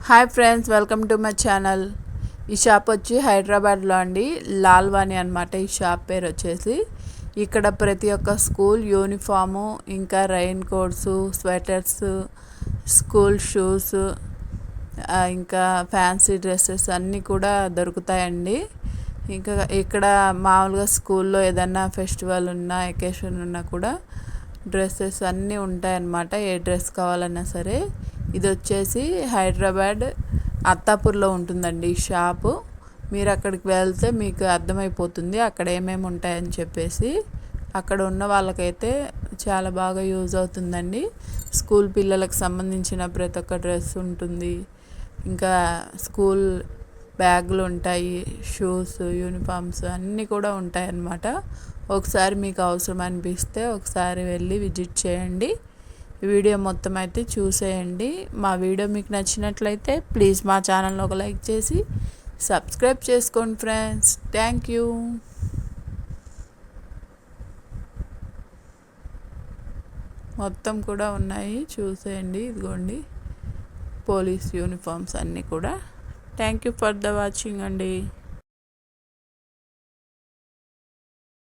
Hi friends, welcome to my channel. ఈ shop వచ్చి హైదరాబాద్లో అండి, లాల్వాణి అనమాట. ఈ షాప్ పేరు వచ్చేసి ఇక్కడ ప్రతి ఒక్క స్కూల్ యూనిఫాము, ఇంకా rain coats, sweaters, school shoes, ఇంకా ఫ్యాన్సీ డ్రెస్సెస్ అన్నీ కూడా దొరుకుతాయండి. ఇంకా ఇక్కడ మామూలుగా స్కూల్లో ఏదన్నా ఫెస్టివల్ ఉన్నా, ఎకేషన్ ఉన్నా కూడా డ్రెస్సెస్ అన్నీ ఉంటాయన్నమాట. ఏ డ్రెస్ కావాలన్నా సరే. ఇది వచ్చేసి హైదరాబాద్ అత్తాపూర్లో ఉంటుందండి ఈ షాపు. మీరు అక్కడికి వెళ్తే మీకు అర్థమైపోతుంది అక్కడ ఏమేమి ఉంటాయని చెప్పేసి. అక్కడ ఉన్న వాళ్ళకైతే చాలా బాగా యూజ్ అవుతుందండి. స్కూల్ పిల్లలకు సంబంధించిన ప్రతి ఒక్క డ్రెస్ ఉంటుంది, ఇంకా స్కూల్ బ్యాగులు ఉంటాయి, షూస్, యూనిఫామ్స్ అన్నీ కూడా ఉంటాయన్నమాట. ఒకసారి మీకు అవసరం అనిపిస్తే ఒకసారి వెళ్ళి విజిట్ చేయండి. వీడియో మొత్తం అయితే చూసేయండి. మా వీడియో మీకు నచ్చినట్లయితే ప్లీజ్ మా ఛానల్ని ఒక లైక్ చేసి సబ్స్క్రైబ్ చేసుకోండి ఫ్రెండ్స్. Thank you. మొత్తం కూడా ఉన్నాయి, చూసేయండి. ఇదిగోండి పోలీస్ యూనిఫామ్స్ అన్నీ కూడా. Thank you for the watching అండి.